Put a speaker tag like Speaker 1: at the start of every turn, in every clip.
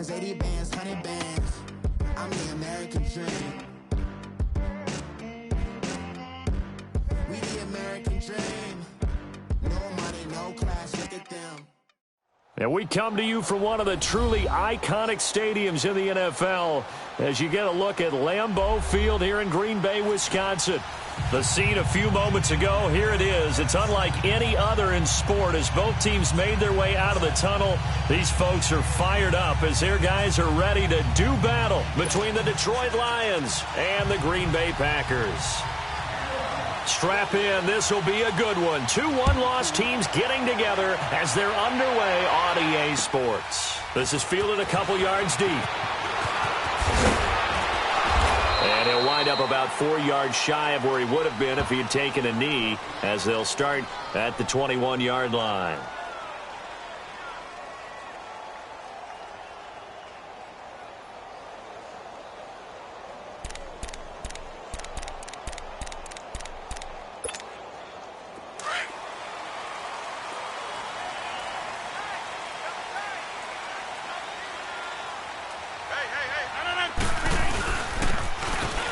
Speaker 1: bands, 80 bands, 100 bands. I'm the American dream. We the American dream. No money, no class, look at them.
Speaker 2: And we come to you from one of the truly iconic stadiums in the NFL as you get a look at Lambeau Field here in Green Bay, Wisconsin. The scene a few moments ago, here it is. It's unlike any other in sport as both teams made their way out of the tunnel. These folks are fired up as their guys are ready to do battle between the Detroit Lions and the Green Bay Packers. Strap in. This will be a good one. Two one-loss teams getting together as they're underway on EA Sports. This is fielded a couple yards deep. And he'll wind up about 4 yards shy of where he would have been if he had taken a knee as they'll start at the 21-yard line.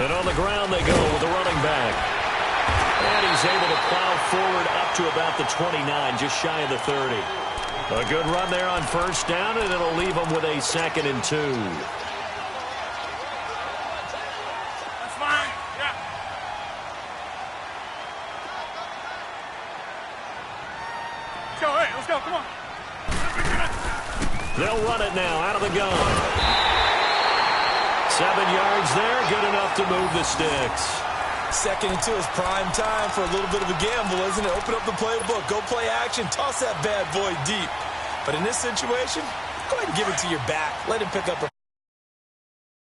Speaker 2: And on the ground they go with the running back. And he's able to plow forward up to about the 29, just shy of the 30. A good run there on first down, and it'll leave him with a 2nd and 2.
Speaker 3: That's fine. Yeah. Go, hey, let's go. Come on.
Speaker 2: They'll run it now out of the gun. 7 yards there, good enough to move the sticks.
Speaker 4: 2nd and 2 is prime time for a little bit of a gamble, isn't it? Open up the playbook, go play action, toss that bad boy deep. But in this situation, go ahead and give it to your back. Let him pick up a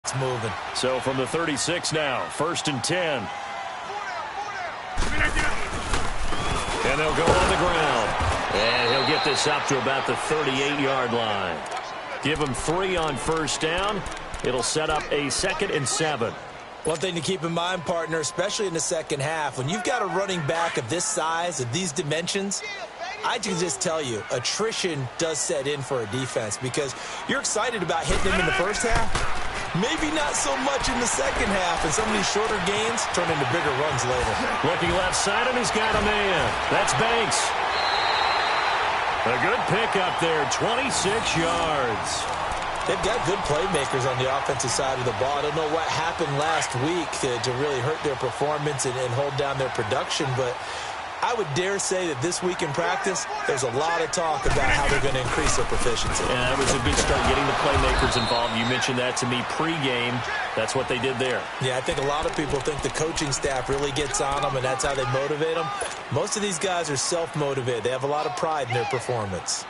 Speaker 4: it's moving.
Speaker 2: So from the 36 now, 1st and 10. And they'll go on the ground. And he'll get this up to about the 38-yard line. Give him 3 on first down. It'll set up a 2nd and 7.
Speaker 4: One thing to keep in mind, partner, especially in the second half, when you've got a running back of this size, of these dimensions, I can just tell you, attrition does set in for a defense because you're excited about hitting him in the first half. Maybe not so much in the second half, and some of these shorter gains turn into bigger runs later.
Speaker 2: Looking left side, and he's got a man. That's Banks. A good pickup there, 26 yards.
Speaker 4: They've got good playmakers on the offensive side of the ball. I don't know what happened last week to really hurt their performance and hold down their production, but I would dare say that this week in practice, there's a lot of talk about how they're going to increase their proficiency.
Speaker 2: Yeah, that was a good start, getting the playmakers involved. You mentioned that to me pregame. That's what they did there.
Speaker 4: Yeah, I think a lot of people think the coaching staff really gets on them, and that's how they motivate them. Most of these guys are self-motivated. They have a lot of pride in their performance.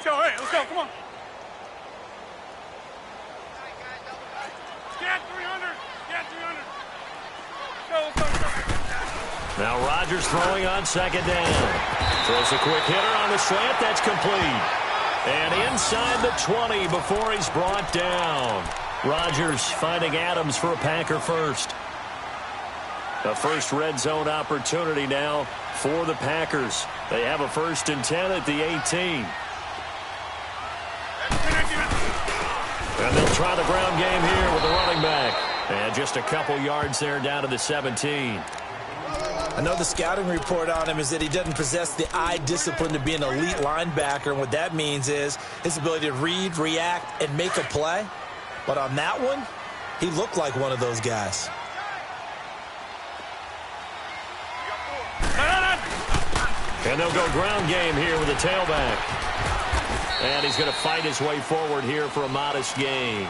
Speaker 3: Let's go, hey, let's go, come on. Get 300. Get 300. Let's go.
Speaker 2: Now Rodgers throwing on 2nd down. Throws a quick hitter on the slant. That's complete. And inside the 20 before he's brought down. Rodgers finding Adams for a Packer first. The first red zone opportunity now for the Packers. They have a 1st and 10 at the 18. And they'll try the ground game here with the running back. And just a couple yards there down to the 17.
Speaker 4: I know the scouting report on him is that he doesn't possess the eye discipline to be an elite linebacker, and what that means is his ability to read, react, and make a play. But on that one, he looked like one of those guys.
Speaker 2: And they'll go ground game here with the tailback. And he's going to fight his way forward here for a modest gain.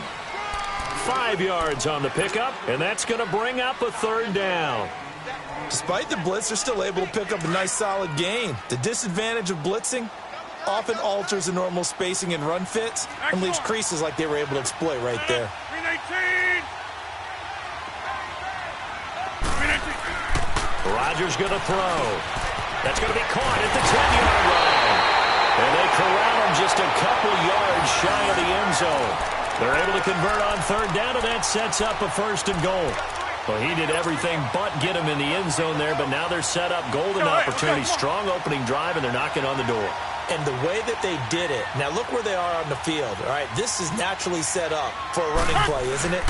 Speaker 2: 5 yards on the pickup, and that's going to bring up a 3rd down.
Speaker 4: Despite the blitz, they're still able to pick up a nice solid gain. The disadvantage of blitzing often alters the normal spacing and run fits and leaves creases like they were able to exploit right there.
Speaker 2: Rodgers going to throw. That's going to be caught at the 10-yard line. And they corral him just a couple yards shy of the end zone. They're able to convert on 3rd down, and that sets up a 1st and goal. Well, he did everything but get him in the end zone there, but now they're set up golden opportunity. Strong opening drive, and they're knocking on the door.
Speaker 4: And the way that they did it, now look where they are on the field, all right? This is naturally set up for a running play, isn't it?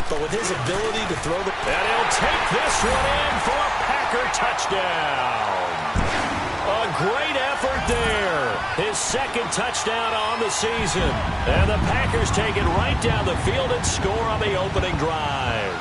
Speaker 4: But with his ability to throw the...
Speaker 2: And he'll take this one in for a Packer touchdown. A great effort there. His second touchdown on the season. And the Packers take it right down the field and score on the opening drive.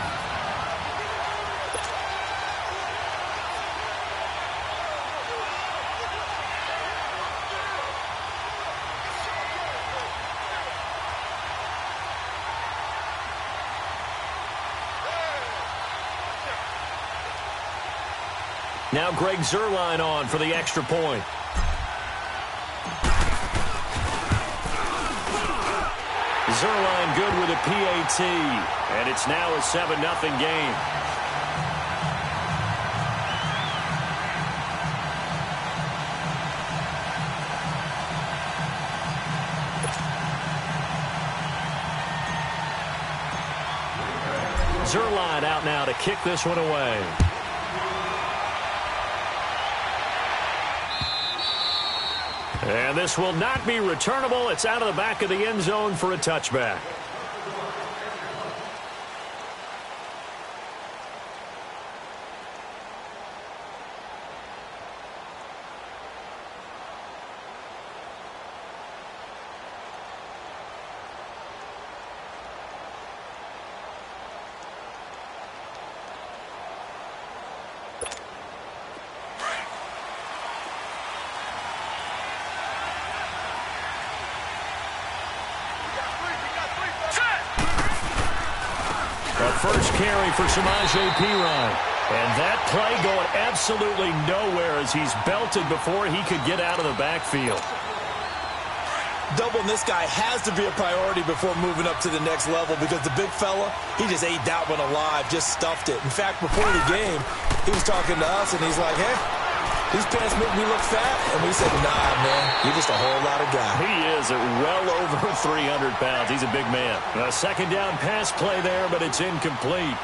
Speaker 2: Now Greg Zuerlein on for the extra point. Zuerlein good with a PAT, and it's now a 7-0 game. Zuerlein out now to kick this one away. And this will not be returnable. It's out of the back of the end zone for a touchback. First carry for Samaje Perine. And that play going absolutely nowhere as he's belted before he could get out of the backfield.
Speaker 4: Doubling this guy has to be a priority before moving up to the next level because the big fella, he just ate that one alive, just stuffed it. In fact, before the game, he was talking to us, and he's like, hey, these pants make me look fat. And we said, nah, man, you're just a whole lot of guy.
Speaker 2: He is well over 300 pounds. He's a big man. A second down pass play there, but it's incomplete.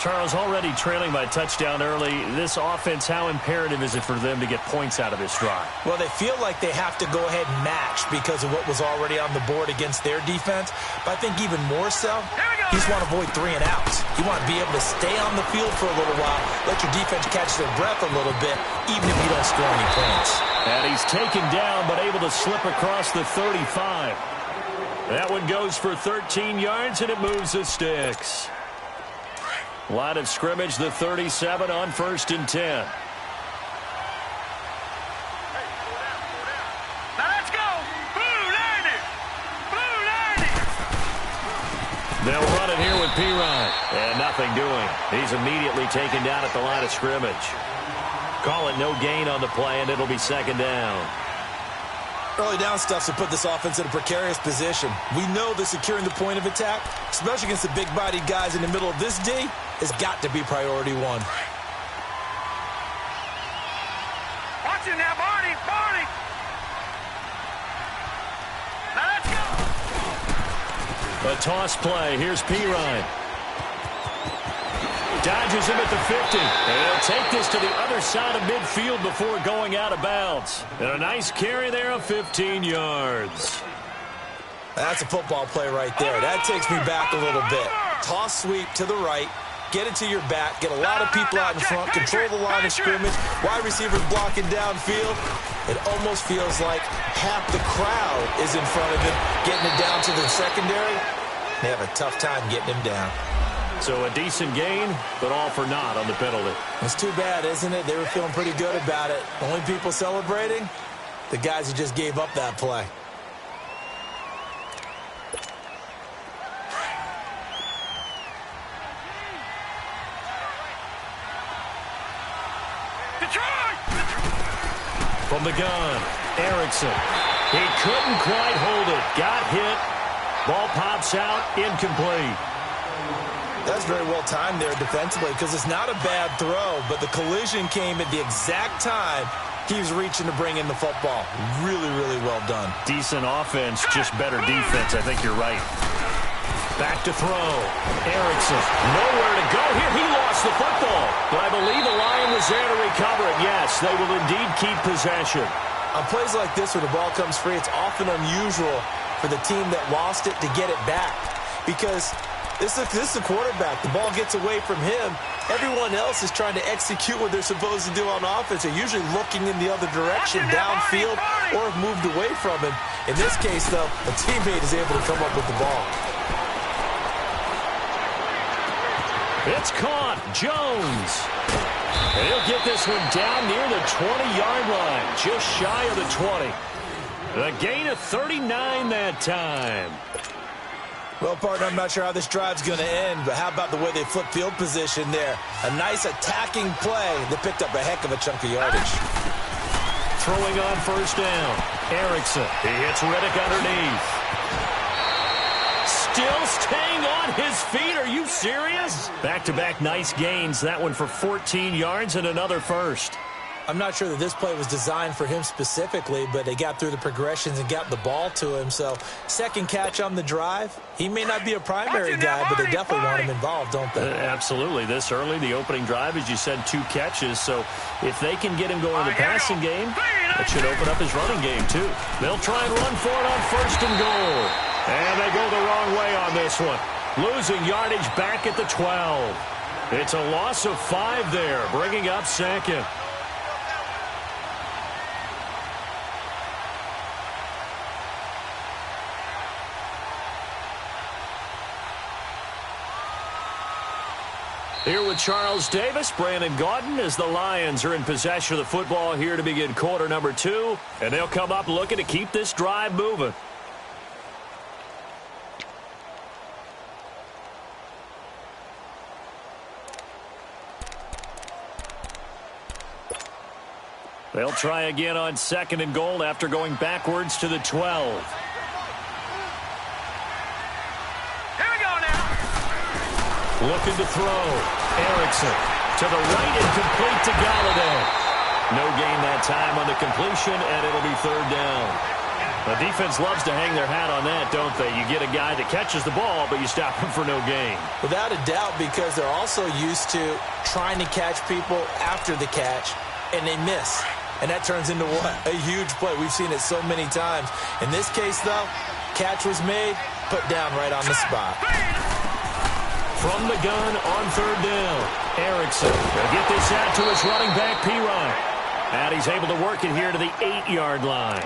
Speaker 2: Charles, already trailing by touchdown early. This offense, how imperative is it for them to get points out of this drive?
Speaker 4: Well, they feel like they have to go ahead and match because of what was already on the board against their defense. But I think even more so, you just want to avoid 3 and outs. You want to be able to stay on the field for a little while, let your defense catch their breath a little bit, even if you don't score any points.
Speaker 2: And he's taken down, but able to slip across the 35. That one goes for 13 yards, and it moves the sticks. Line of scrimmage, the 37 on 1st and 10.
Speaker 3: Now let's go. Blue 90. Blue 90.
Speaker 2: They'll run it here with Perine. And nothing doing. He's immediately taken down at the line of scrimmage. Call it no gain on the play, and it'll be second down.
Speaker 4: Early down stuff to put this offense in a precarious position. We know that securing the point of attack, especially against the big-bodied guys in the middle of this D, has got to be priority one.
Speaker 3: Watch it now, Barney. Barney. Now let's go.
Speaker 2: A toss play. Here's Perine. Dodges him at the 50. And he'll take this to the other side of midfield before going out of bounds. And a nice carry there of 15 yards.
Speaker 4: That's a football play right there. That takes me back a little bit. Toss sweep to the right. Get it to your back. Get a lot of people out in front. Control the line of scrimmage. Wide receivers blocking downfield. It almost feels like half the crowd is in front of him. Getting it down to the secondary. They have a tough time getting him down.
Speaker 2: So a decent gain, but all for naught on the penalty.
Speaker 4: It's too bad, isn't it? They were feeling pretty good about it. Only people celebrating, the guys who just gave up that play.
Speaker 2: From the gun, Erickson. He couldn't quite hold it. Got hit. Ball pops out, incomplete.
Speaker 4: That's very well timed there defensively because it's not a bad throw, but the collision came at the exact time he was reaching to bring in the football. Really, really well done.
Speaker 2: Decent offense, just better defense. I think you're right. Back to throw. Erickson, nowhere to go here. He lost the football, but I believe the Lion was there to recover it. Yes, they will indeed keep possession.
Speaker 4: On plays like this where the ball comes free, it's often unusual for the team that lost it to get it back. Because this is the quarterback. The ball gets away from him. Everyone else is trying to execute what they're supposed to do on offense. They're usually looking in the other direction, downfield, or have moved away from him. In this case, though, a teammate is able to come up with the ball.
Speaker 2: It's caught. Jones. And he'll get this one down near the 20-yard line, just shy of the 20. A gain of 39 that time.
Speaker 4: Well, partner, I'm not sure how this drive's going to end, but how about the way they flip field position there? A nice attacking play that picked up a heck of a chunk of yardage.
Speaker 2: Throwing on first down. Erickson. He hits Riddick underneath. Still staying on his feet. Are you serious? Back-to-back nice gains. That one for 14 yards and another first.
Speaker 4: I'm not sure that this play was designed for him specifically, but they got through the progressions and got the ball to him. So, second catch on the drive. He may not be a primary guy, but they definitely want him involved, don't they?
Speaker 2: Absolutely. This early, the opening drive, as you said, 2 catches. So, if they can get him going in the passing game, that should open up his running game, too. They'll try and run for it on first and goal. And they go the wrong way on this one. Losing yardage back at the 12. It's a loss of 5 there, bringing up second. Here with Charles Davis, Brandon Gaudin, as the Lions are in possession of the football here to begin quarter number 2. And they'll come up looking to keep this drive moving. They'll try again on second and goal after going backwards to the 12. Looking to throw. Erickson to the right and complete to Galladay. No gain that time on the completion, and it'll be third down. The defense loves to hang their hat on that, don't they? You get a guy that catches the ball, but you stop him for no gain.
Speaker 4: Without a doubt, because they're also used to trying to catch people after the catch, and they miss. And that turns into what? A huge play. We've seen it so many times. In this case, though, catch was made, put down right on the spot.
Speaker 2: From the gun on third down, Erickson will get this out to his running back, Pirine. And he's able to work it here to the 8-yard line.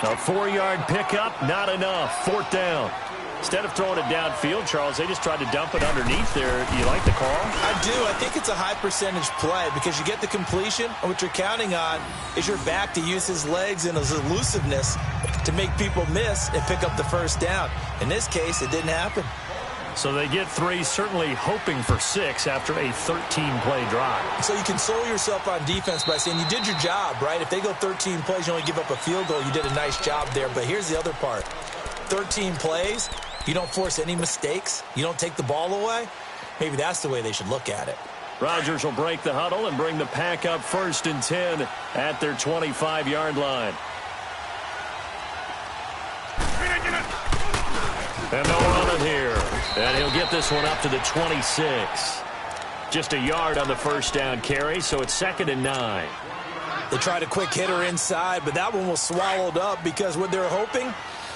Speaker 2: A 4-yard pickup, not enough. Fourth down. Instead of throwing it downfield, Charles, they just tried to dump it underneath there. You like the call?
Speaker 4: I do. I think it's a high-percentage play because you get the completion, and what you're counting on is your back to use his legs and his elusiveness to make people miss and pick up the first down. In this case, it didn't happen.
Speaker 2: So they get 3, certainly hoping for 6 after a 13-play drive.
Speaker 4: So you console yourself on defense by saying you did your job, right? If they go 13 plays, you only give up a field goal, you did a nice job there. But here's the other part. 13 plays, you don't force any mistakes, you don't take the ball away. Maybe that's the way they should look at it.
Speaker 2: Rodgers will break the huddle and bring the pack up first and 10 at their 25-yard line. And they'll run it here. And he'll get this one up to the 26. Just a yard on the first down carry, so it's 2nd and 9.
Speaker 4: They tried a quick hitter inside, but that one was swallowed up because what they're hoping,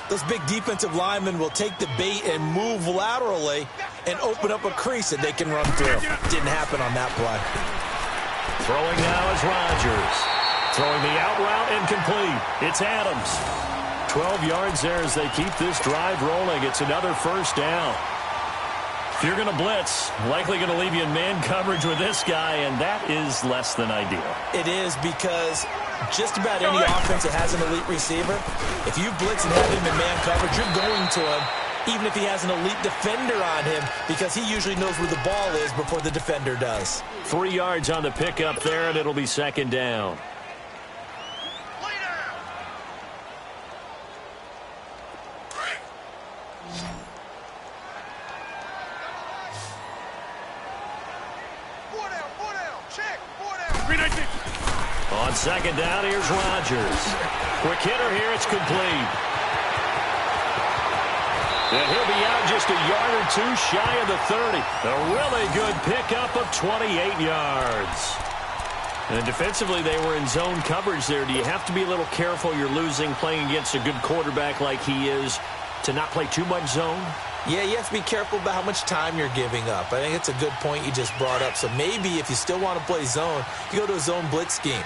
Speaker 4: those big defensive linemen will take the bait and move laterally and open up a crease that they can run through. Didn't happen on that play.
Speaker 2: Throwing now is Rodgers. Throwing the out route incomplete. It's Adams. 12 yards there as they keep this drive rolling. It's another first down. If you're going to blitz, likely going to leave you in man coverage with this guy, and that is less than ideal.
Speaker 4: It is because just about any offense that has an elite receiver, if you blitz and have him in man coverage, you're going to him, even if he has an elite defender on him, because he usually knows where the ball is before the defender does.
Speaker 2: 3 yards on the pickup there, and it'll be 2nd down. On 2nd down, here's Rodgers. Quick hitter here, it's complete. And he'll be out just a yard or 2 shy of the 30. A really good pickup of 28 yards. And defensively, they were in zone coverage there. Do you have to be a little careful you're losing playing against a good quarterback like he is to not play too much zone?
Speaker 4: Yeah, you have to be careful about how much time you're giving up. I think it's a good point you just brought up. So maybe if you still want to play zone, you go to a zone blitz scheme.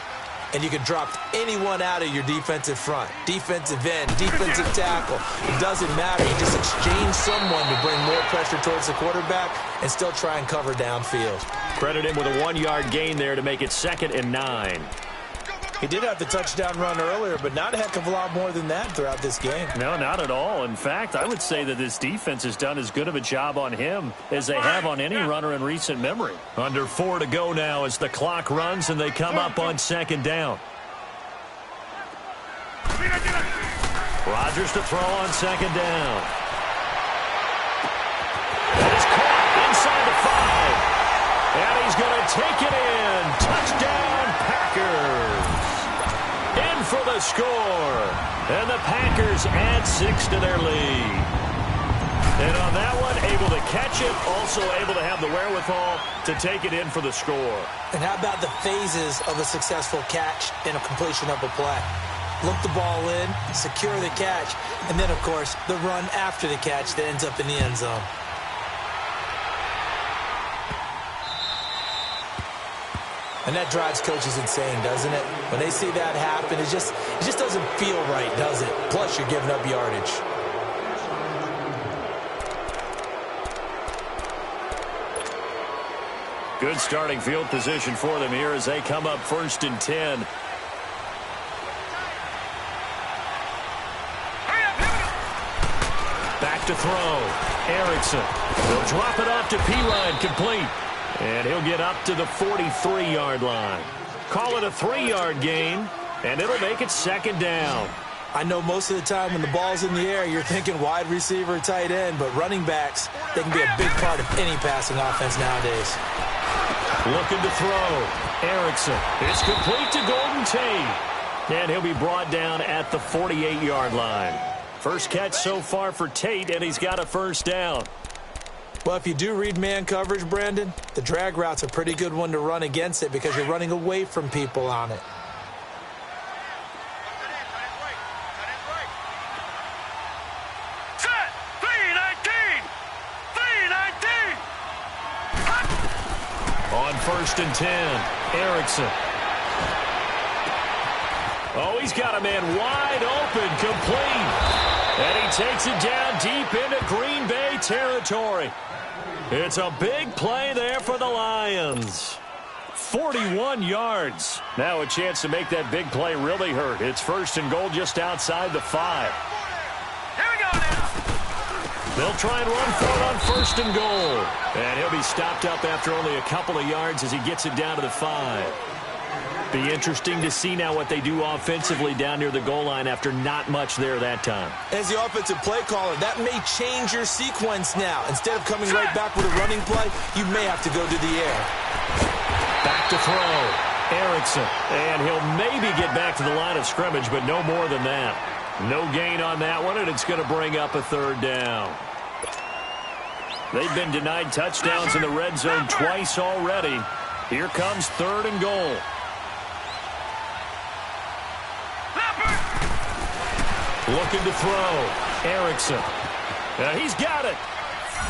Speaker 4: And you can drop anyone out of your defensive front, defensive end, defensive tackle. It doesn't matter. You just exchange someone to bring more pressure towards the quarterback and still try and cover downfield.
Speaker 2: Credit him with a 1-yard gain there to make it 2nd and 9.
Speaker 4: He did have the touchdown run earlier, but not a heck of a lot more than that throughout this game.
Speaker 2: No, not at all. In fact, I would say that this defense has done as good of a job on him as they have on any runner in recent memory. Under 4 to go now as the clock runs and they come up on 2nd down. Rodgers to throw on 2nd down. That is caught inside the 5. And he's going to take it in. Touchdown, Packers. In for the score. And the Packers add 6 to their lead. And on that one, able to catch it, also able to have the wherewithal to take it in for the score.
Speaker 4: And how about the phases of a successful catch and a completion of a play? Look the ball in, secure the catch, and then, of course, the run after the catch that ends up in the end zone. And that drives coaches insane, doesn't it? When they see that happen, it just doesn't feel right, does it? Plus, you're giving up yardage.
Speaker 2: Good starting field position for them here as they come up 1st and 10. Back to throw. Erickson. They'll drop it off to P-Line, complete. And he'll get up to the 43-yard line. Call it a 3-yard gain, and it'll make it 2nd down.
Speaker 4: I know most of the time when the ball's in the air, you're thinking wide receiver, tight end, but running backs, they can be a big part of any passing offense nowadays.
Speaker 2: Looking to throw. Erickson. It's complete to Golden Tate. And he'll be brought down at the 48-yard line. First catch so far for Tate, and he's got a 1st down.
Speaker 4: Well, if you do read man coverage, Brandon, the drag route's a pretty good one to run against it because you're running away from people on it.
Speaker 3: Set! 3-19! 3-19!
Speaker 2: On 1st and 10, Erickson. Oh, he's got a man wide open, complete. And he takes it down deep into Green Bay territory. It's a big play there for the Lions. 41 yards. Now a chance to make that big play really hurt. It's 1st and goal just outside the 5.
Speaker 3: Here we go now!
Speaker 2: They'll try and run for it on 1st and goal. And he'll be stopped up after only a couple of yards as he gets it down to the 5. Be interesting to see now what they do offensively down near the goal line after not much there that time.
Speaker 4: As the offensive play caller, that may change your sequence now. Instead of coming right back with a running play, you may have to go to the air.
Speaker 2: Back to throw. Erickson. And he'll maybe get back to the line of scrimmage, but no more than that. No gain on that one, and it's going to bring up a 3rd down. They've been denied touchdowns in the red zone twice already. Here comes 3rd and goal. Looking to throw. Erickson. He's got it.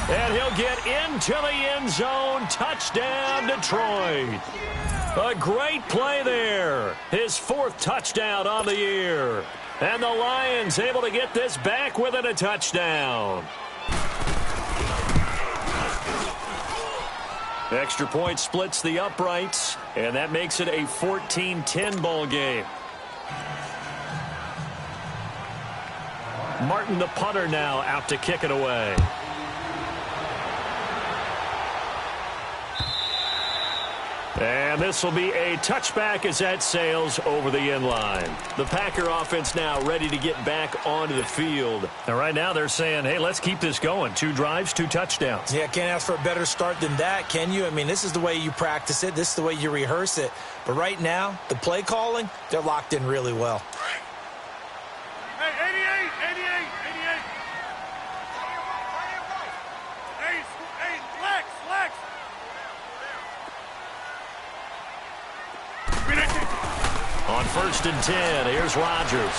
Speaker 2: And he'll get into the end zone. Touchdown, Detroit. A great play there. His 4th touchdown on the year. And the Lions able to get this back within a touchdown. Extra point splits the uprights, and that makes it a 14-10 ball game. Martin, the punter, now out to kick it away. And this will be a touchback as that sails over the end line. The Packer offense now ready to get back onto the field. And right now they're saying, hey, let's keep this going. 2 drives, 2 touchdowns.
Speaker 4: Yeah, can't ask for a better start than that, can you? I mean, this is the way you practice it. This is the way you rehearse it. But right now, the play calling, they're locked in really well.
Speaker 3: Hey, 88! Hey, Lex!
Speaker 2: first and 10. Here's Rodgers.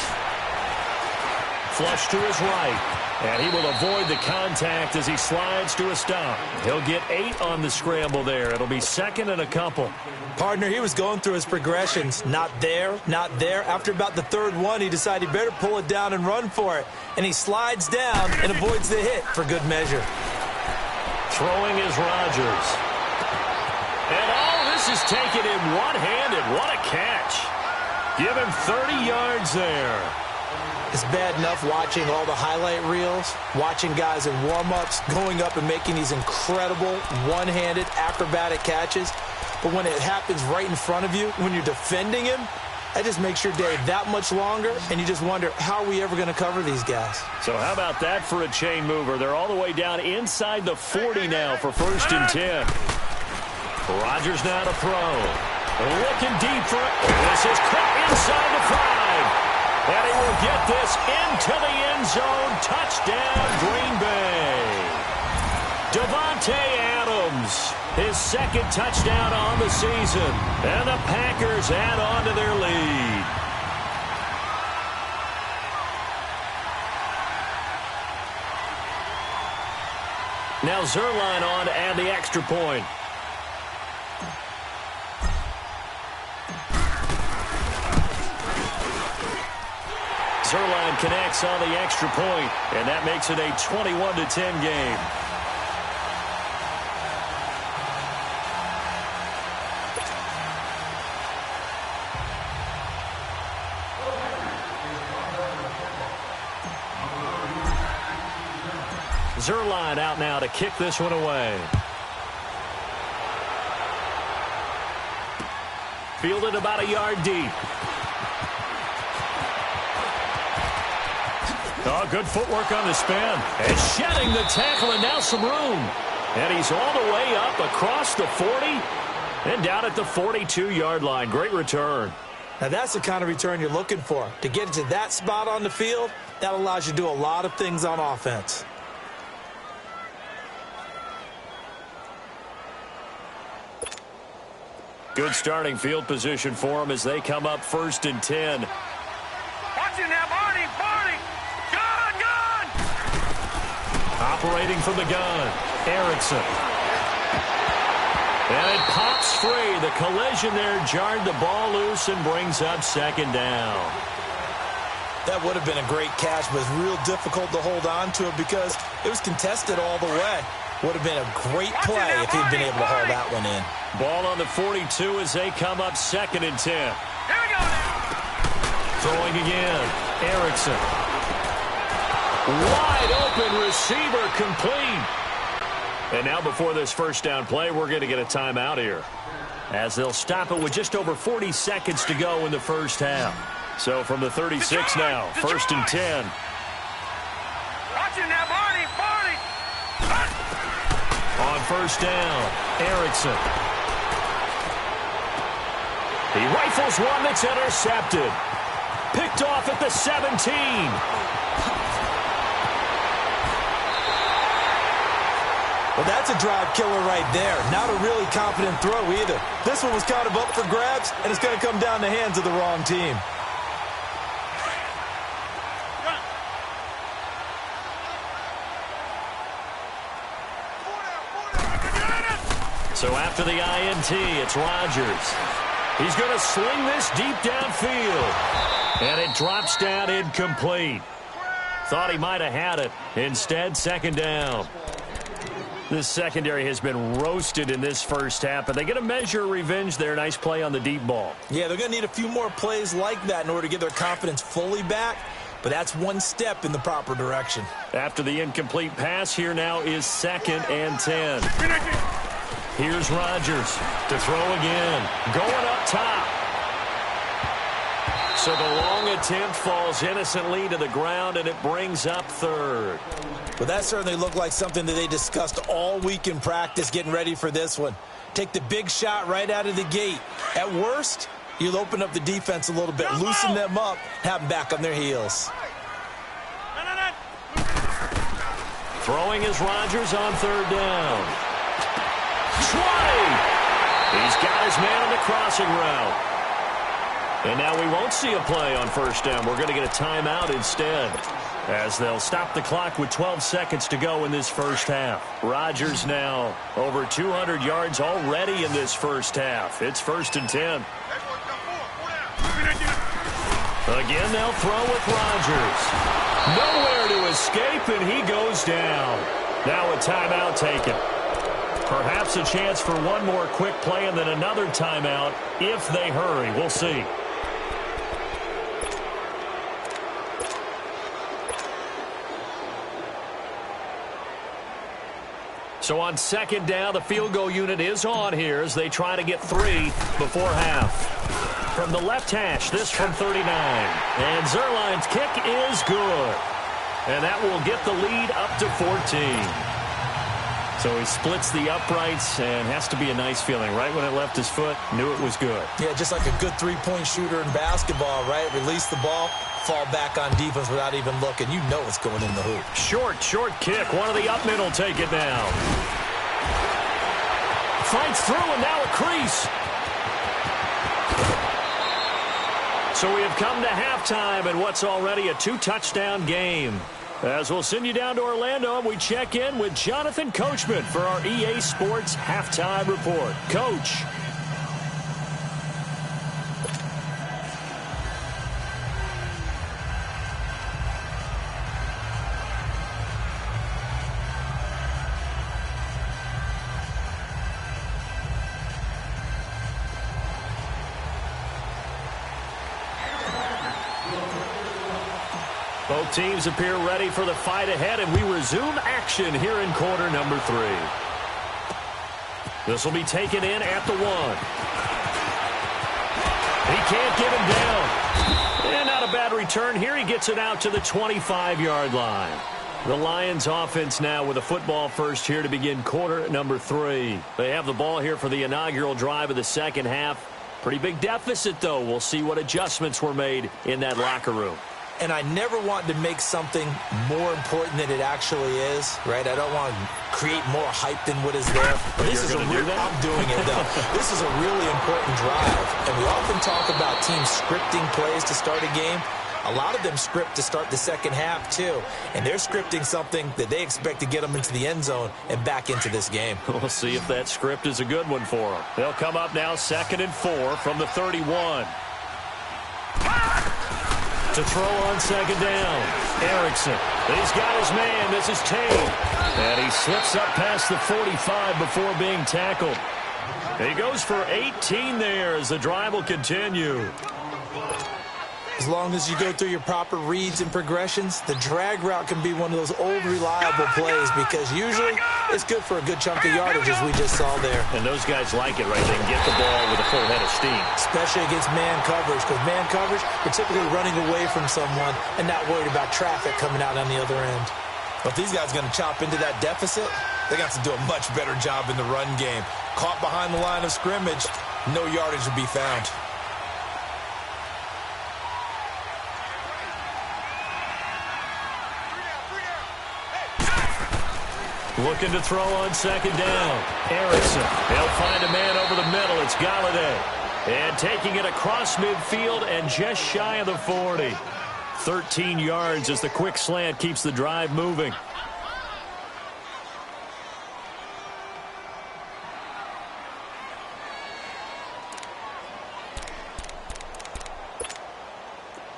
Speaker 2: Flush to his right. And he will avoid the contact as he slides to a stop. He'll get 8 on the scramble there. It'll be second and a couple.
Speaker 4: Partner, he was going through his progressions. Not there, not there. After about the third one, he decided he better pull it down and run for it. And he slides down and avoids the hit for good measure.
Speaker 2: Throwing is Rodgers. And all this is taken in one-handed. What a catch. Give him 30 yards there.
Speaker 4: It's bad enough watching all the highlight reels, watching guys in warm-ups, going up and making these incredible one-handed acrobatic catches. But when it happens right in front of you, when you're defending him, that just makes your day that much longer, and you just wonder, how are we ever going to cover these guys?
Speaker 2: So how about that for a chain mover? They're all the way down inside the 40 now for first and 10. Rodgers now to throw. Looking deep for it. This is cut inside the 5. And he will get this into the end zone. Touchdown, Green Bay. Davante Adams, his second touchdown on the season. And the Packers add on to their lead. Now Zerline on to add the extra point. Zerline connects on the extra point, and that makes it a 21-10 game. Zerline out now to kick this one away. Fielded about a yard deep. Oh, good footwork on the spin. And shedding the tackle, and now some room. And he's all the way up across the 40 and down at the 42-yard line. Great return.
Speaker 4: Now, that's the kind of return you're looking for. To get to that spot on the field, that allows you to do a lot of things on offense.
Speaker 2: Good starting field position for them as they come up first and 10.
Speaker 3: Watch it now, Barney, Barney. Gun, gun.
Speaker 2: Operating from the gun, Erickson. And it pops free. The collision there jarred the ball loose and brings up second down.
Speaker 4: That would have been a great catch, but it's real difficult to hold on to it because it was contested all the way. Would have been a great play if he'd been able to haul that one in.
Speaker 2: Ball on the 42 as they come up second and 10.
Speaker 3: Here we go now.
Speaker 2: Throwing again, Erickson. Wide open receiver, complete. And now before this first down play, we're going to get a timeout here, as they'll stop it with just over 40 seconds to go in the first half. So from the 36 now, first and 10.
Speaker 3: Watch it now, Barney, Barney.
Speaker 2: On first down, Erickson. He rifles one that's intercepted. Picked off at the 17.
Speaker 4: Well, that's a drive killer right there. Not a really confident throw either. This one was kind of up for grabs, and it's going to come down the hands of the wrong team.
Speaker 2: So after the INT, it's Rodgers. He's going to sling this deep downfield. And it drops down incomplete. Thought he might have had it. Instead, second down. This secondary has been roasted in this first half, but they get a measure of revenge there. Nice play on the deep ball.
Speaker 4: Yeah, they're going to need a few more plays like that in order to get their confidence fully back, but that's one step in the proper direction.
Speaker 2: After the incomplete pass, here now is second and 10. Here's Rodgers to throw again. Going up top. So the long attempt falls innocently to the ground, and it brings up third.
Speaker 4: Well, that certainly looked like something that they discussed all week in practice getting ready for this one. Take the big shot right out of the gate. At worst, you'll open up the defense a little bit, loosen them up, have them back on their heels.
Speaker 2: Throwing is Rodgers on third down. 20! He's got his man on the crossing route. And now we won't see a play on first down. We're going to get a timeout instead, as they'll stop the clock with 12 seconds to go in this first half. Rodgers now over 200 yards already in this first half. It's 1st and 10. Again, they'll throw with Rodgers. Nowhere to escape, and he goes down. Now a timeout taken. Perhaps a chance for one more quick play and then another timeout if they hurry. We'll see. So on second down, the field goal unit is on here as they try to get 3 before half. From the left hash, this from 39. And Zuerlein's kick is good. And that will get the lead up to 14. So he splits the uprights, and has to be a nice feeling. Right when it left his foot, knew it was good.
Speaker 4: Yeah, just like a good three-point shooter in basketball, right? Release the ball, fall back on defense without even looking. You know it's going in the hoop.
Speaker 2: Short kick. One of the up men will take it now. Fights through, and now a crease. So we have come to halftime in what's already a 2-touchdown game. As we'll send you down to Orlando, and we check in with Jonathan Coachman for our EA Sports Halftime Report. Coach. Both teams appear ready for the fight ahead, and we resume action here in quarter number 3. This will be taken in at the 1. He can't get him down. And not a bad return here. He gets it out to the 25-yard line. The Lions offense now with a football first here to begin quarter number 3. They have the ball here for the inaugural drive of the second half. Pretty big deficit, though. We'll see what adjustments were made in that locker room.
Speaker 4: And I never want to make something more important than it actually is, right? I don't want to create more hype than what is there. But this is I'm doing it, though. This is a really important drive. And we often talk about teams scripting plays to start a game. A lot of them script to start the second half, too. And they're scripting something that they expect to get them into the end zone and back into this game.
Speaker 2: We'll see if that script is a good one for them. They'll come up now 2nd and 4 from the 31. To throw on second down. Erickson. He's got his man. This is Tate. And he slips up past the 45 before being tackled. He goes for 18 there as the drive will continue.
Speaker 4: As long as you go through your proper reads and progressions, the drag route can be one of those old reliable plays because usually it's good for a good chunk of yardage as we just saw there.
Speaker 2: And those guys like it, right? They can get the ball with a full head of steam.
Speaker 4: Especially against man coverage, because man coverage, you're typically running away from someone and not worried about traffic coming out on the other end.
Speaker 5: But if these guys are going to chop into that deficit, they got to do a much better job in the run game. Caught behind the line of scrimmage, no yardage to be found.
Speaker 2: Looking to throw on second down. Erickson. He'll find a man over the middle. It's Galladay. And taking it across midfield and just shy of the 40. 13 yards as the quick slant keeps the drive moving.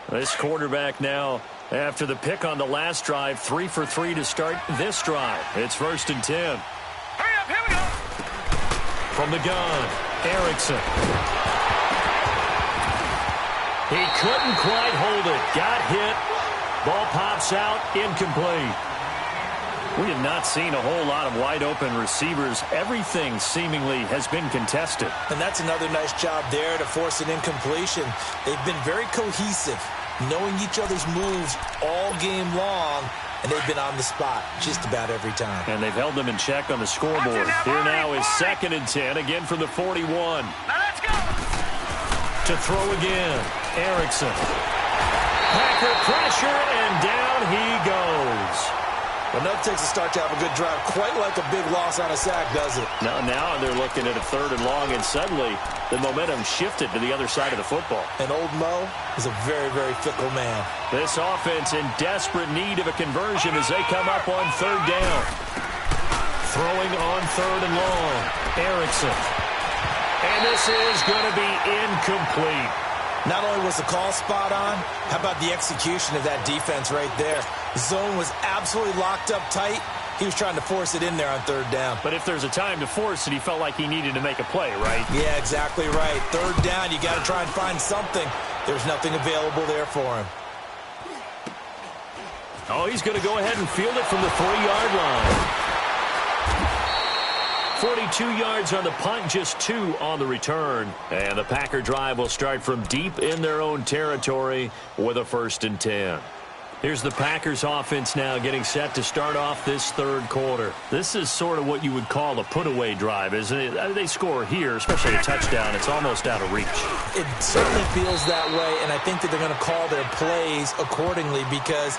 Speaker 2: This quarterback now, after the pick on the last drive, 3 for 3 to start this drive. It's 1st and 10.
Speaker 3: Hurry up, here we go.
Speaker 2: From the gun, Erickson. He couldn't quite hold it. Got hit. Ball pops out, incomplete. We have not seen a whole lot of wide-open receivers. Everything seemingly has been contested.
Speaker 4: And that's another nice job there to force an incompletion. They've been very cohesive, knowing each other's moves all game long, and they've been on the spot just about every time.
Speaker 2: And they've held them in check on the scoreboard. Here now is 2nd and 10, again from the 41.
Speaker 3: Now let's go.
Speaker 2: To throw again, Erickson. Packer pressure, and down he goes.
Speaker 5: Well, nothing takes a start to have a good drive, quite like a big loss on a sack, does it?
Speaker 2: Now they're looking at a 3rd and long, and suddenly the momentum shifted to the other side of the football.
Speaker 5: And old Mo is a very, very fickle man.
Speaker 2: This offense in desperate need of a conversion as they come up on 3rd down. Throwing on 3rd and long. Erickson. And this is going to be incomplete.
Speaker 5: Not only was the call spot on, how about the execution of that defense right there? The zone was absolutely locked up tight. He was trying to force it in there on 3rd down.
Speaker 2: But if there's a time to force it, he felt like he needed to make a play, right?
Speaker 5: Yeah, exactly right. 3rd down, you got to try and find something. There's nothing available there for him.
Speaker 2: Oh, he's going to go ahead and field it from the 3-yard line. 42 yards on the punt, just 2 on the return. And the Packer drive will start from deep in their own territory with a 1st and 10. Here's the Packers offense now getting set to start off this 3rd quarter. This is sort of what you would call a put-away drive, isn't it? They score here, especially a touchdown. It's almost out of reach.
Speaker 5: It certainly feels that way, and I think that they're going to call their plays accordingly because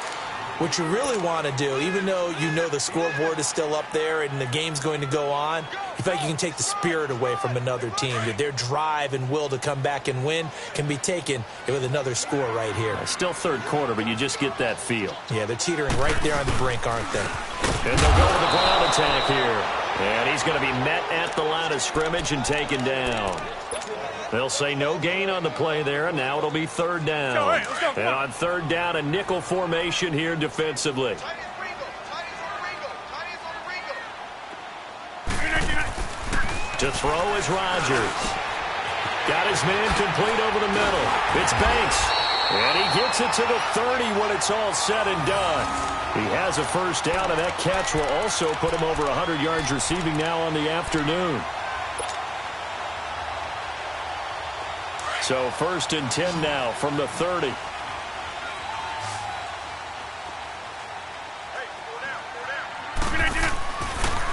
Speaker 5: what you really want to do, even though you know the scoreboard is still up there and the game's going to go on, you feel like you can take the spirit away from another team. That their drive and will to come back and win can be taken with another score right here.
Speaker 2: Still 3rd quarter, but you just get that feel.
Speaker 5: Yeah, they're teetering right there on the brink, aren't they?
Speaker 2: And they'll go to the ground attack here. And he's going to be met at the line of scrimmage and taken down. They'll say no gain on the play there, and now it'll be 3rd down. And on 3rd down, a nickel formation here defensively. To throw is Rodgers. Got his man complete over the middle. It's Banks. And he gets it to the 30 when it's all said and done. He has a 1st down, and that catch will also put him over 100 yards receiving now on the afternoon. So 1st and 10 now from the 30.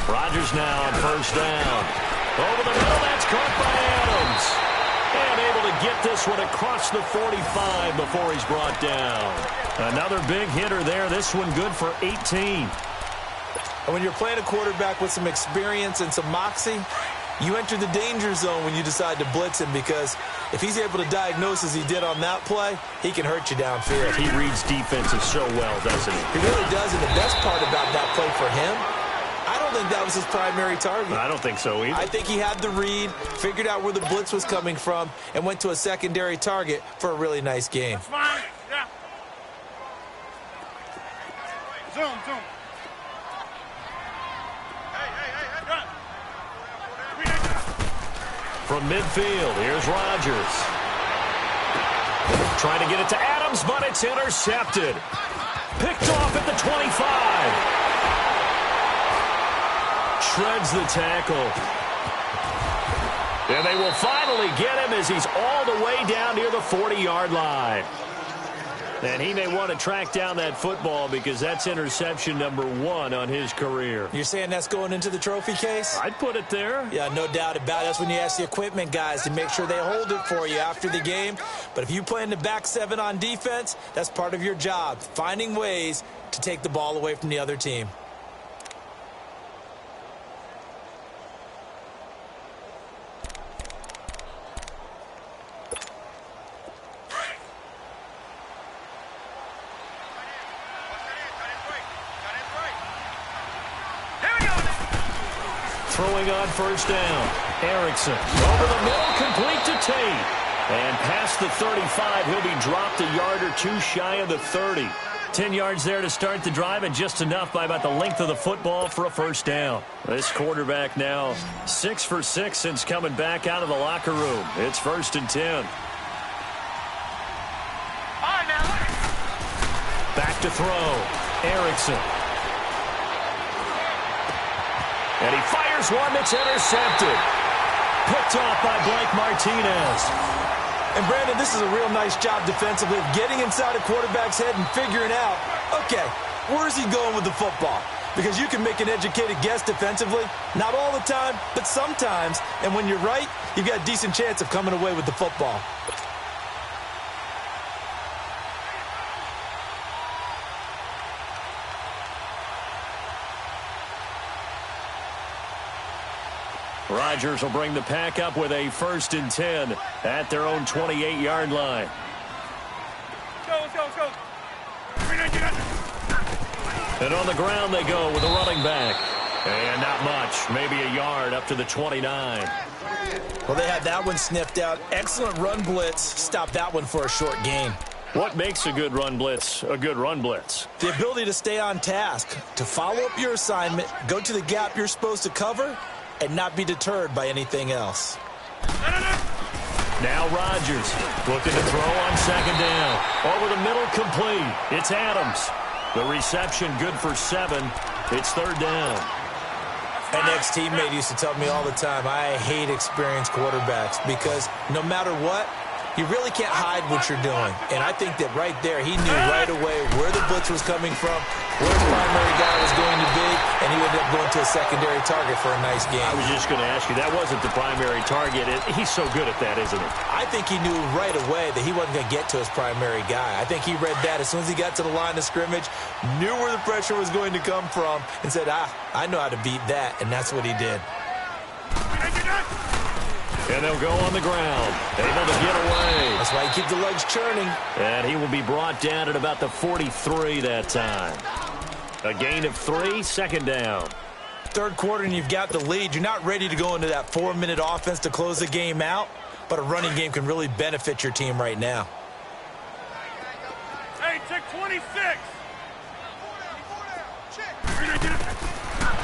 Speaker 2: Rodgers now on 1st down. Over the middle, that's caught by Adams. And able to get this one across the 45 before he's brought down. Another big hitter there. This one good for 18.
Speaker 5: And when you're playing a quarterback with some experience and some moxie, you enter the danger zone when you decide to blitz him because if he's able to diagnose as he did on that play, he can hurt you downfield.
Speaker 2: He reads defenses so well, doesn't he?
Speaker 5: He really does, and the best part about that play for him, I don't think that was his primary target.
Speaker 2: I don't think so either.
Speaker 5: I think he had the read, figured out where the blitz was coming from, and went to a secondary target for a really nice game.
Speaker 3: That's fine. Yeah. Zoom.
Speaker 2: From midfield, here's Rodgers. Trying to get it to Adams, but it's intercepted. Picked off at the 25. Shreds the tackle. And they will finally get him as he's all the way down near the 40-yard line. And he may want to track down that football because that's interception number 1 on his career.
Speaker 5: You're saying that's going into the trophy case?
Speaker 2: I'd put it there.
Speaker 5: Yeah, no doubt about it. That's when you ask the equipment guys to make sure they hold it for you after the game. But if you play in the back 7 on defense, that's part of your job, finding ways to take the ball away from the other team.
Speaker 2: Throwing on 1st down. Erickson over the middle, complete to Tate. And past the 35, he'll be dropped a yard or 2 shy of the 30. 10 yards there to start the drive, and just enough by about the length of the football for a 1st down. This quarterback now 6 for 6 since coming back out of the locker room. It's 1st and 10. Back to throw. Erickson. And he fires one that's intercepted. Picked off by Blake Martinez.
Speaker 5: And, Brandon, this is a real nice job defensively of getting inside a quarterback's head and figuring out, okay, where's he going with the football? Because you can make an educated guess defensively. Not all the time, but sometimes. And when you're right, you've got a decent chance of coming away with the football.
Speaker 2: Rodgers will bring the pack up with a 1st and 10 at their own 28-yard line.
Speaker 3: Let's go.
Speaker 2: And on the ground they go with a running back. And not much, maybe a yard up to the 29.
Speaker 5: Well, they had that one sniffed out. Excellent run blitz. Stopped that one for a short gain.
Speaker 2: What makes a good run blitz a good run blitz?
Speaker 5: The ability to stay on task, to follow up your assignment, go to the gap you're supposed to cover, and not be deterred by anything else.
Speaker 2: Now Rodgers looking to throw on 2nd down. Over the middle, complete. It's Adams. The reception good for 7. It's 3rd down.
Speaker 5: An ex-teammate used to tell me all the time, I hate experienced quarterbacks because no matter what, you really can't hide what you're doing. And I think that right there, he knew right away where the blitz was coming from, where his primary guy was going to be, and he ended up going to a secondary target for a nice game.
Speaker 2: I was just going to ask you, that wasn't the primary target. He's so good at that, isn't he?
Speaker 5: I think he knew right away that he wasn't going to get to his primary guy. I think he read that as soon as he got to the line of scrimmage, knew where the pressure was going to come from, and said, I know how to beat that, and that's what he did.
Speaker 2: And they'll go on the ground, able to get away.
Speaker 5: That's why you keep the legs churning.
Speaker 2: And he will be brought down at about the 43 that time. A gain of 3, 2nd down.
Speaker 5: 3rd quarter and you've got the lead. You're not ready to go into that 4-minute offense to close the game out, but a running game can really benefit your team right now.
Speaker 3: Hey, check 26.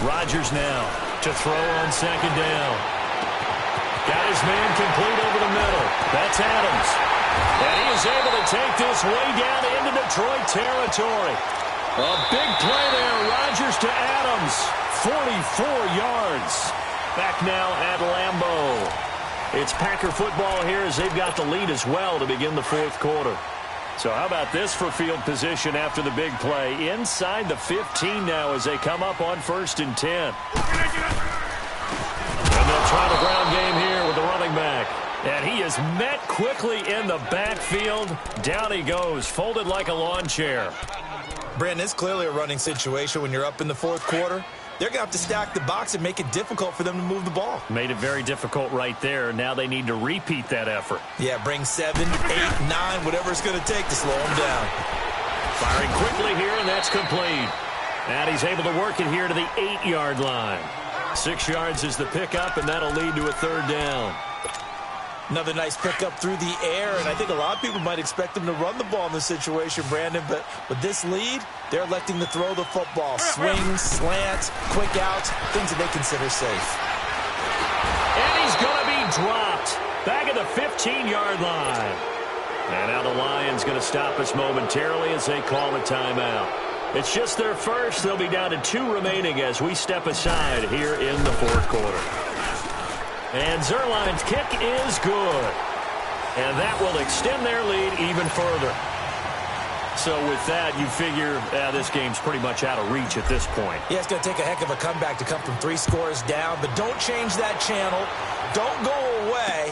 Speaker 2: Rodgers now to throw on 2nd down. Got his man complete over the middle. That's Adams. And he is able to take this way down into Detroit territory. A big play there. Rodgers to Adams. 44 yards. Back now at Lambeau. It's Packer football here as they've got the lead as well to begin the 4th quarter. So how about this for field position after the big play? Inside the 15 now as they come up on 1st and 10. And they'll try the ground game here with the running back. And he is met quickly in the backfield. Down he goes, folded like a lawn chair.
Speaker 5: Brandon, it's clearly a running situation when you're up in the 4th quarter. They're going to have to stack the box and make it difficult for them to move the ball.
Speaker 2: Made it very difficult right there. Now they need to repeat that effort.
Speaker 5: Yeah, bring 7, 8, 9, whatever it's going to take to slow them down.
Speaker 2: Firing quickly here, and that's complete. And he's able to work it here to the 8-yard line. 6 yards is the pickup, and that'll lead to a 3rd down.
Speaker 5: Another nice pickup through the air, and I think a lot of people might expect them to run the ball in this situation, Brandon, but with this lead, they're electing to throw the football. Swings, slants, quick outs, things that they consider safe.
Speaker 2: And he's going to be dropped back at the 15-yard line. And now the Lions going to stop us momentarily as they call a timeout. It's just their first. They'll be down to 2 remaining as we step aside here in the 4th quarter. And Zuerlein's kick is good. And that will extend their lead even further. So with that, you figure this game's pretty much out of reach at this point.
Speaker 5: Yeah, it's going to take a heck of a comeback to come from 3 scores down, but don't change that channel. Don't go away.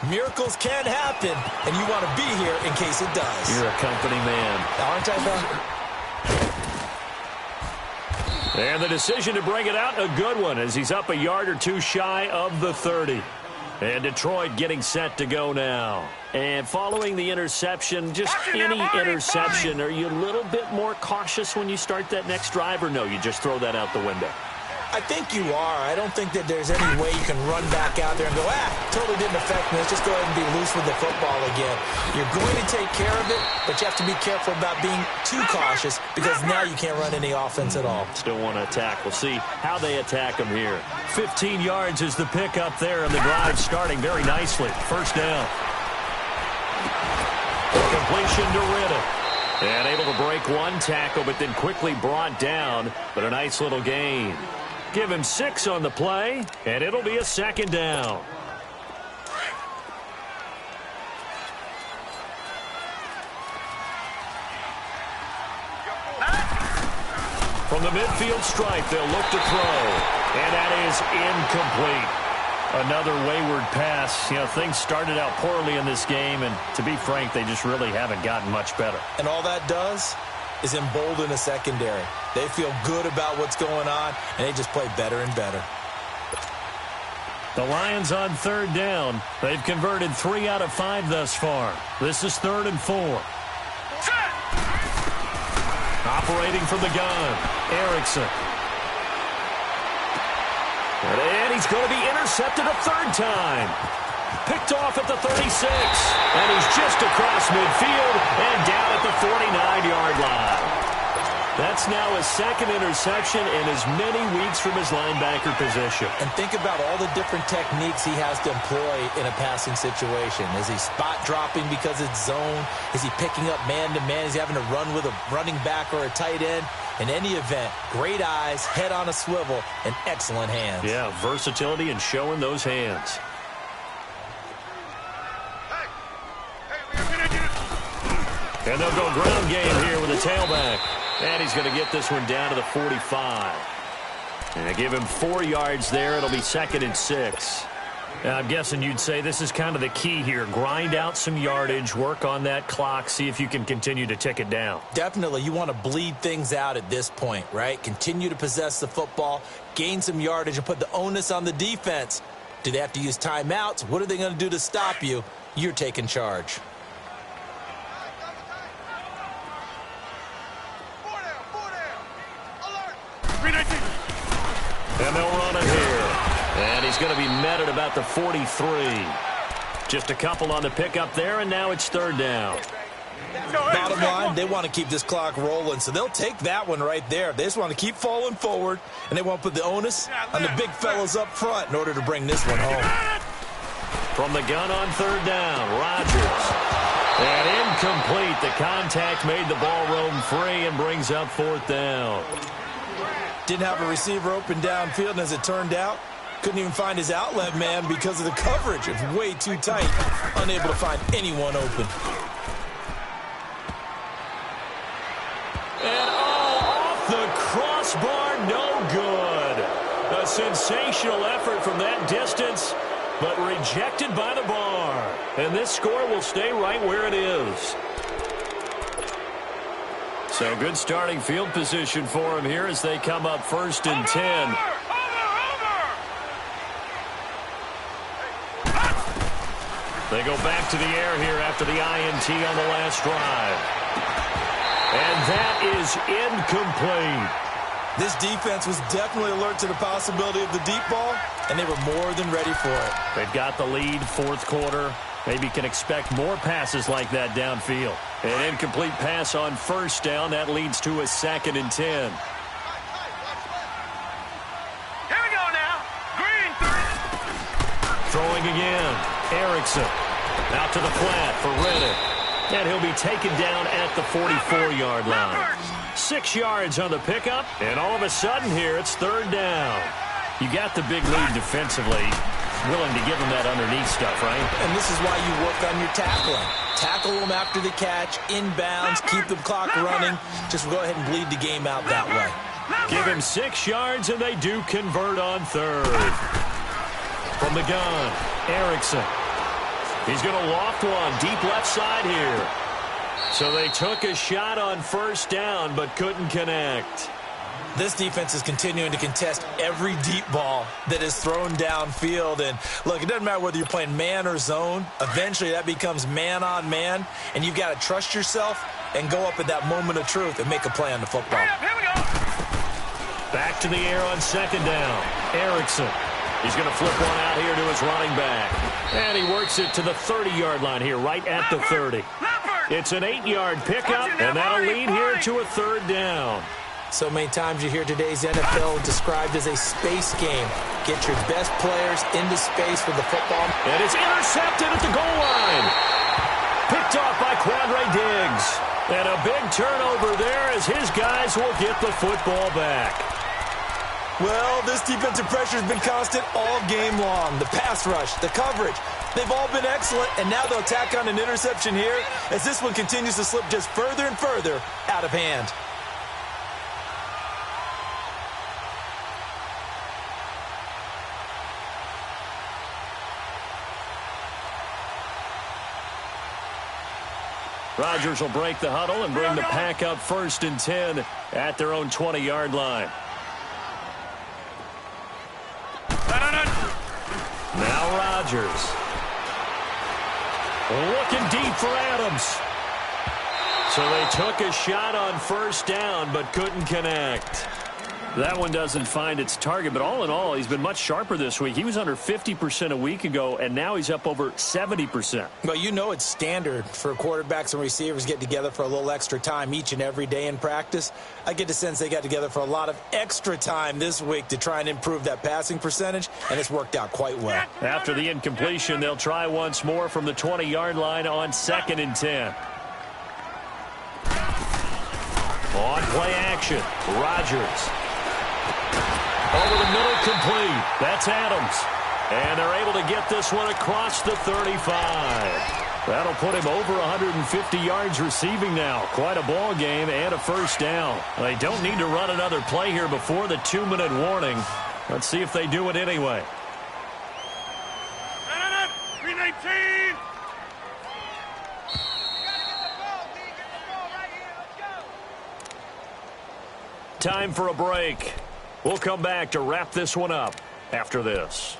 Speaker 5: Miracles can happen, and you want to be here in case it does.
Speaker 2: You're a company man.
Speaker 5: Aren't I, though?
Speaker 2: And the decision to bring it out, a good one, as he's up a yard or 2 shy of the 30. And Detroit getting set to go now. And following the interception, just any interception, are you a little bit more cautious when you start that next drive, or no, you just throw that out the window?
Speaker 5: I think you are. I don't think that there's any way you can run back out there and go, totally didn't affect me. Let's just go ahead and be loose with the football again. You're going to take care of it, but you have to be careful about being too cautious because now you can't run any offense at all.
Speaker 2: Still want to attack. We'll see how they attack them here. 15 yards is the pickup there, and the drive starting very nicely. 1st down. Completion to Riddick. And able to break 1 tackle, but then quickly brought down, but a nice little gain. Give him 6 on the play, and it'll be a 2nd down. From the midfield stripe, they'll look to throw, and that is incomplete. Another wayward pass. You know, things started out poorly in this game, and to be frank, they just really haven't gotten much better.
Speaker 5: And all that does is embolden a secondary. They feel good about what's going on, and they just play better and better.
Speaker 2: The Lions on third down. They've converted 3 out of 5 thus far. This is 3rd and 4. Operating from the gun, Erickson. And he's going to be intercepted a 3rd time. Picked off at the 36. And he's just across midfield and down at the 49-yard line. That's now his 2nd interception in as many weeks from his linebacker position.
Speaker 5: And think about all the different techniques he has to employ in a passing situation. Is he spot dropping because it's zone? Is he picking up man-to-man? Is he having to run with a running back or a tight end? In any event, great eyes, head on a swivel, and excellent hands.
Speaker 2: Yeah, versatility and showing those hands. And they'll go ground game here with a tailback. And he's going to get this one down to the 45. And they give him 4 yards there. It'll be 2nd and 6. Now, I'm guessing you'd say this is kind of the key here. Grind out some yardage, work on that clock, see if you can continue to tick it down.
Speaker 5: Definitely. You want to bleed things out at this point, right? Continue to possess the football, gain some yardage, and put the onus on the defense. Do they have to use timeouts? What are they going to do to stop you? You're taking charge.
Speaker 2: And they'll run it here. And he's going to be met at about the 43. Just a couple on the pickup there, and now it's 3rd down.
Speaker 5: Bottom line, they want to keep this clock rolling, so they'll take that one right there. They just want to keep falling forward, and they want to put the onus on the big fellas up front in order to bring this one home.
Speaker 2: From the gun on 3rd down, Rodgers. And incomplete. The contact made the ball roam free and brings up 4th down.
Speaker 5: Didn't have a receiver open downfield, and as it turned out, couldn't even find his outlet man because of the coverage. It's way too tight, unable to find anyone open.
Speaker 2: And off the crossbar, no good. A sensational effort from that distance, but rejected by the bar. And this score will stay right where it is. So good starting field position for him here as they come up 1st and 10. They go back to the air here after the INT on the last drive. And that is incomplete.
Speaker 5: This defense was definitely alert to the possibility of the deep ball, and they were more than ready for it.
Speaker 2: They've got the lead, 4th quarter. Maybe can expect more passes like that downfield. An incomplete pass on 1st down. That leads to a 2nd and 10.
Speaker 3: Here we go now. Green 3.
Speaker 2: Throwing again. Erickson. Out to the flat for Rennick. And he'll be taken down at the 44-yard line. 6 yards on the pickup. And all of a sudden here, it's 3rd down. You got the big lead defensively. Willing to give them that underneath stuff, right?
Speaker 5: And this is why you work on your tackling. Tackle them after the catch, inbounds, keep the clock running. Just go ahead and bleed the game out that way.
Speaker 2: Give him 6 yards, and they do convert on 3rd. From the gun, Erickson. He's going to loft one deep left side here. So they took a shot on 1st down, but couldn't connect.
Speaker 5: This defense is continuing to contest every deep ball that is thrown downfield. And, look, it doesn't matter whether you're playing man or zone. Eventually, that becomes man-on-man, and you've got to trust yourself and go up at that moment of truth and make a play on the football.
Speaker 3: Here we go.
Speaker 2: Back to the air on 2nd down. Erickson. He's going to flip one out here to his running back. And he works it to the 30-yard line here, right at the 30. It's an 8-yard pickup, and that'll lead here to a 3rd down.
Speaker 5: So many times you hear today's NFL described as a space game. Get your best players into space with the football.
Speaker 2: And it's intercepted at the goal line. Picked off by Quandre Diggs. And a big turnover there as his guys will get the football back.
Speaker 5: Well, this defensive pressure has been constant all game long. The pass rush, the coverage, they've all been excellent, and now they'll tack on an interception here as this one continues to slip just further and further out of hand.
Speaker 2: Rodgers will break the huddle and bring the pack up 1st and 10 at their own 20-yard line. Rodgers. Looking deep for Adams. So they took a shot on first down but couldn't connect. That one doesn't find its target, but all in all, he's been much sharper this week. He was under 50% a week ago, and now he's up over 70%.
Speaker 5: Well, you know it's standard for quarterbacks and receivers get together for a little extra time each and every day in practice. I get the sense they got together for a lot of extra time this week to try and improve that passing percentage, and it's worked out quite well.
Speaker 2: After the incompletion, they'll try once more from the 20-yard line on 2nd and 10. On play action, Rodgers. Over the middle, complete. That's Adams. And they're able to get this one across the 35. That'll put him over 150 yards receiving now. Quite a ball game and a first down. They don't need to run another play here before the 2-minute warning. Let's see if they do it anyway.
Speaker 3: 319.
Speaker 2: Time for a break. We'll come back to wrap this one up after this.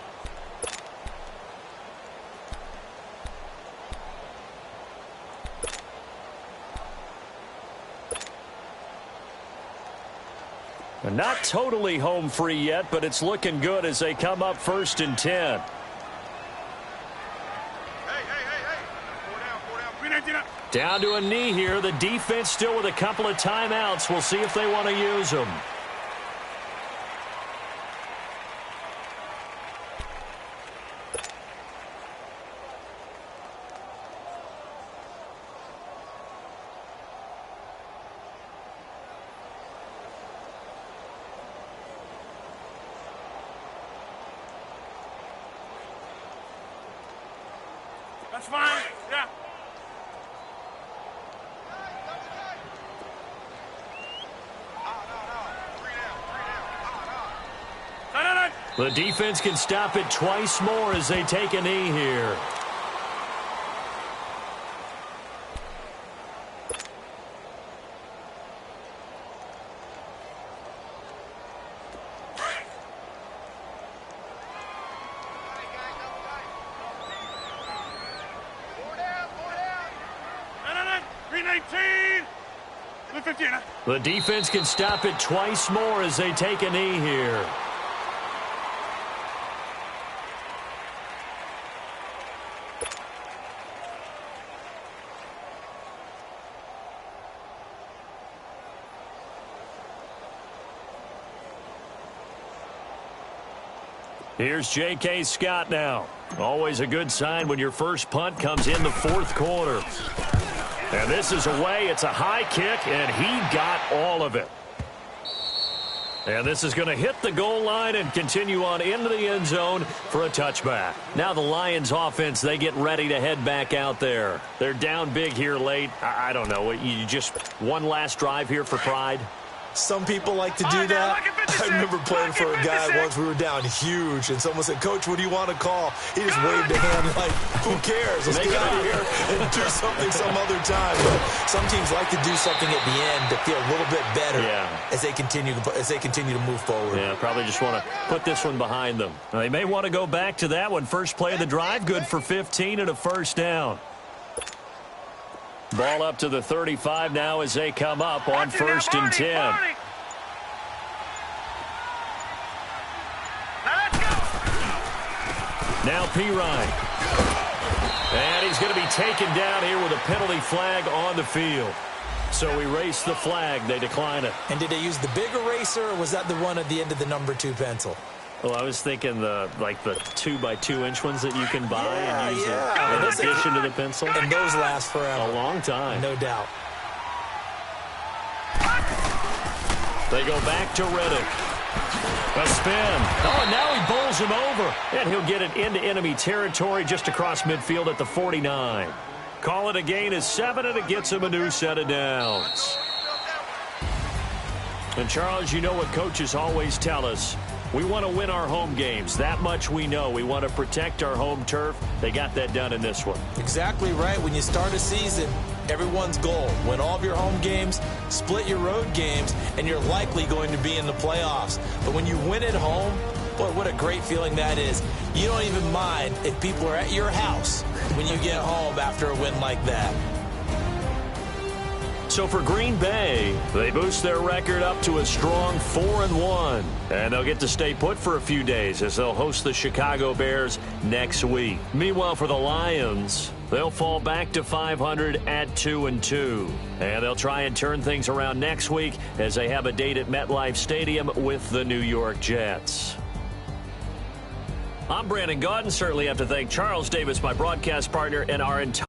Speaker 2: Not totally home free yet, but it's looking good as they come up 1st and 10.
Speaker 3: Hey. 4 down. 319 up.
Speaker 2: Down to a knee here. The defense still with a couple of timeouts. We'll see if they want to use them.
Speaker 3: That's fine. Yeah.
Speaker 2: The defense can stop it twice more as they take a knee here. The defense can stop it twice more as they take a knee here. Here's J.K. Scott now. Always a good sign when your first punt comes in the 4th quarter. And this is away. It's a high kick, and he got all of it. And this is going to hit the goal line and continue on into the end zone for a touchback. Now the Lions offense, they get ready to head back out there. They're down big here late. I don't know. You just one last drive here for pride?
Speaker 5: Some people like to do that. I remember playing for a guy once. We were down huge, and someone said, "Coach, what do you want to call?" He just waved a hand like, "Who cares? Let's get out of here and do something some other time." But some teams like to do something at the end to feel a little bit better as they continue to move forward.
Speaker 2: Yeah, probably just want to put this one behind them. Now, they may want to go back to that one. First play of the drive, good for 15 and a first down. Ball up to the 35 now as they come up on 1st and 10. Now Pirine. And he's going to be taken down here with a penalty flag on the field. So erase the flag. They decline it.
Speaker 5: And did they use the big eraser, or was that the one at the end of the number 2 pencil?
Speaker 2: Well, I was thinking the 2x2-inch ones that you can buy and use in addition to the pencil.
Speaker 5: And those last forever.
Speaker 2: A long time.
Speaker 5: No doubt.
Speaker 2: They go back to Riddick. A spin. Oh, and now he bowls him over. And he'll get it into enemy territory just across midfield at the 49. Call it a gain of 7, and it gets him a new set of downs. And, Charles, you know what coaches always tell us. We want to win our home games. That much we know. We want to protect our home turf. They got that done in this one.
Speaker 5: Exactly right. When you start a season, everyone's goal, win all of your home games, split your road games, and you're likely going to be in the playoffs. But when you win at home, Boy, what a great feeling that is. You don't even mind if people are at your house when you get home after a win like that.
Speaker 2: So for Green Bay, they boost their record up to a strong 4-1. And they'll get to stay put for a few days as they'll host the Chicago Bears next week. Meanwhile, for the Lions, they'll fall back to 500 at 2-2. And they'll try and turn things around next week as they have a date at MetLife Stadium with the New York Jets. I'm Brandon Gaudin. Certainly have to thank Charles Davis, my broadcast partner, and our entire